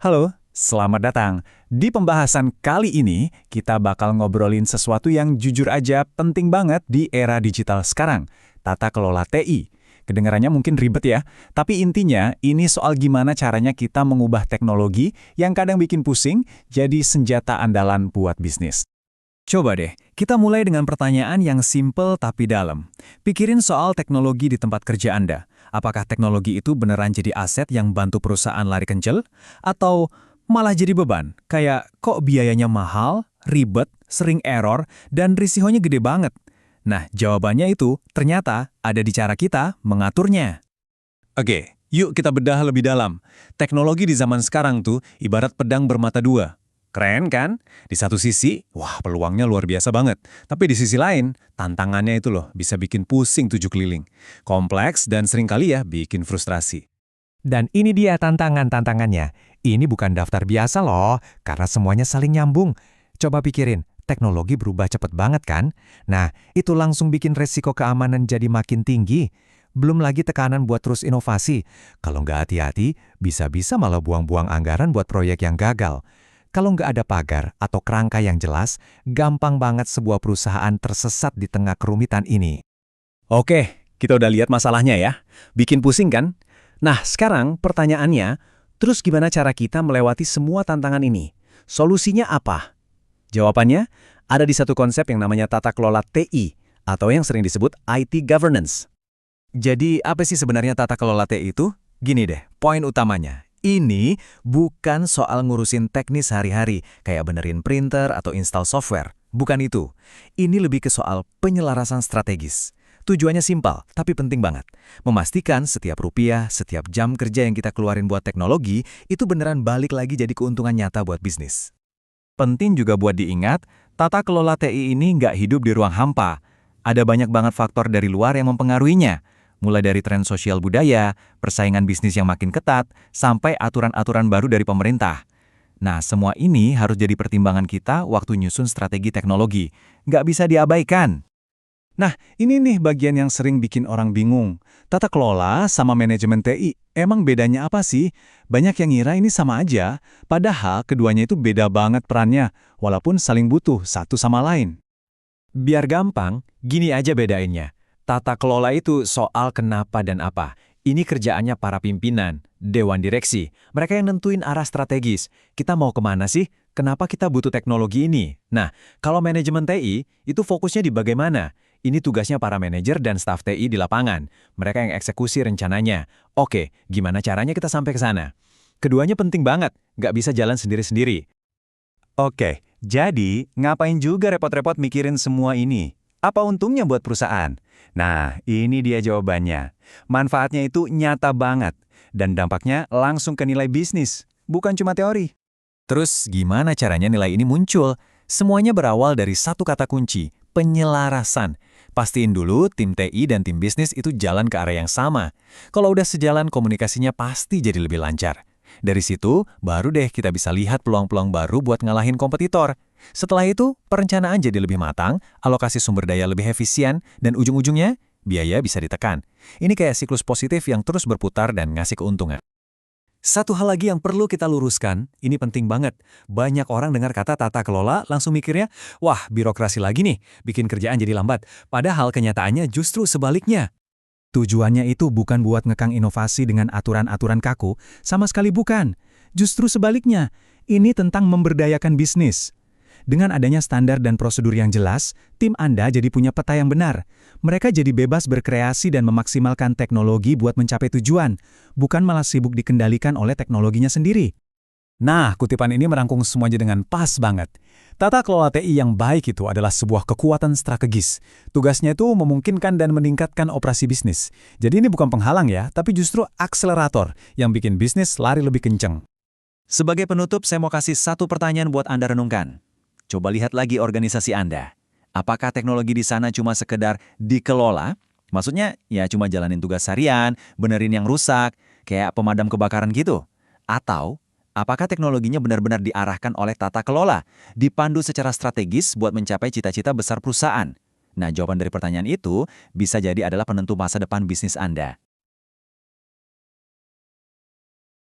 Halo, selamat datang. Di pembahasan kali ini, kita bakal ngobrolin sesuatu yang jujur aja penting banget di era digital sekarang, tata kelola TI. Kedengarannya mungkin ribet ya, tapi intinya ini soal gimana caranya kita mengubah teknologi yang kadang bikin pusing jadi senjata andalan buat bisnis. Coba deh, kita mulai dengan pertanyaan yang simple tapi dalam. Pikirin soal teknologi di tempat kerja Anda. Apakah teknologi itu beneran jadi aset yang bantu perusahaan lari kencel? Atau malah jadi beban? Kayak kok biayanya mahal, ribet, sering error, dan risikonya gede banget? Nah, jawabannya itu ternyata ada di cara kita mengaturnya. Oke, yuk kita bedah lebih dalam. Teknologi di zaman sekarang tuh ibarat pedang bermata dua. Keren kan? Di satu sisi, wah peluangnya luar biasa banget. Tapi di sisi lain, tantangannya itu loh bisa bikin pusing tujuh keliling. Kompleks dan seringkali ya bikin frustrasi. Dan ini dia tantangannya. Ini bukan daftar biasa loh, karena semuanya saling nyambung. Coba pikirin, teknologi berubah cepat banget kan? Nah, itu langsung bikin resiko keamanan jadi makin tinggi. Belum lagi tekanan buat terus inovasi. Kalau nggak hati-hati, bisa-bisa malah buang-buang anggaran buat proyek yang gagal. Kalau nggak ada pagar atau kerangka yang jelas, gampang banget sebuah perusahaan tersesat di tengah kerumitan ini. Oke, kita udah lihat masalahnya ya. Bikin pusing kan? Nah, sekarang pertanyaannya, terus gimana cara kita melewati semua tantangan ini? Solusinya apa? Jawabannya ada di satu konsep yang namanya tata kelola TI, atau yang sering disebut IT governance. Jadi, apa sih sebenarnya tata kelola TI itu? Gini deh, poin utamanya. Ini bukan soal ngurusin teknis hari-hari, kayak benerin printer atau install software. Bukan itu. Ini lebih ke soal penyelarasan strategis. Tujuannya simpel, tapi penting banget. Memastikan setiap rupiah, setiap jam kerja yang kita keluarin buat teknologi, itu beneran balik lagi jadi keuntungan nyata buat bisnis. Penting juga buat diingat, tata kelola TI ini nggak hidup di ruang hampa. Ada banyak banget faktor dari luar yang mempengaruhinya. Mulai dari tren sosial budaya, persaingan bisnis yang makin ketat, sampai aturan-aturan baru dari pemerintah. Nah, semua ini harus jadi pertimbangan kita waktu nyusun strategi teknologi. Nggak bisa diabaikan. Nah, ini nih bagian yang sering bikin orang bingung. Tata kelola sama manajemen TI, emang bedanya apa sih? Banyak yang ngira ini sama aja, padahal keduanya itu beda banget perannya, walaupun saling butuh satu sama lain. Biar gampang, gini aja bedainnya. Tata kelola itu soal kenapa dan apa. Ini kerjaannya para pimpinan, dewan direksi. Mereka yang nentuin arah strategis. Kita mau kemana sih? Kenapa kita butuh teknologi ini? Nah, kalau manajemen TI, itu fokusnya di bagaimana. Ini tugasnya para manajer dan staf TI di lapangan. Mereka yang eksekusi rencananya. Oke, gimana caranya kita sampai ke sana? Keduanya penting banget, nggak bisa jalan sendiri-sendiri. Oke, jadi ngapain juga repot-repot mikirin semua ini? Apa untungnya buat perusahaan? Nah, ini dia jawabannya. Manfaatnya itu nyata banget, dan dampaknya langsung ke nilai bisnis, bukan cuma teori. Terus gimana caranya nilai ini muncul? Semuanya berawal dari satu kata kunci, penyelarasan. Pastiin dulu tim TI dan tim bisnis itu jalan ke arah yang sama. Kalau udah sejalan, komunikasinya pasti jadi lebih lancar. Dari situ, baru deh kita bisa lihat peluang-peluang baru buat ngalahin kompetitor. Setelah itu, perencanaan jadi lebih matang, alokasi sumber daya lebih efisien, dan ujung-ujungnya, biaya bisa ditekan. Ini kayak siklus positif yang terus berputar dan ngasih keuntungan. Satu hal lagi yang perlu kita luruskan, ini penting banget. Banyak orang dengar kata tata kelola langsung mikirnya, wah birokrasi lagi nih, bikin kerjaan jadi lambat. Padahal kenyataannya justru sebaliknya. Tujuannya itu bukan buat ngekang inovasi dengan aturan-aturan kaku, sama sekali bukan. Justru sebaliknya, ini tentang memberdayakan bisnis. Dengan adanya standar dan prosedur yang jelas, tim Anda jadi punya peta yang benar. Mereka jadi bebas berkreasi dan memaksimalkan teknologi buat mencapai tujuan, bukan malah sibuk dikendalikan oleh teknologinya sendiri. Nah, kutipan ini merangkum semuanya dengan pas banget. Tata kelola TI yang baik itu adalah sebuah kekuatan strategis. Tugasnya itu memungkinkan dan meningkatkan operasi bisnis. Jadi ini bukan penghalang ya, tapi justru akselerator yang bikin bisnis lari lebih kenceng. Sebagai penutup, saya mau kasih satu pertanyaan buat Anda renungkan. Coba lihat lagi organisasi Anda. Apakah teknologi di sana cuma sekedar dikelola? Maksudnya, ya cuma jalanin tugas harian, benerin yang rusak, kayak pemadam kebakaran gitu? Atau apakah teknologinya benar-benar diarahkan oleh tata kelola, dipandu secara strategis buat mencapai cita-cita besar perusahaan? Nah, jawaban dari pertanyaan itu bisa jadi adalah penentu masa depan bisnis Anda.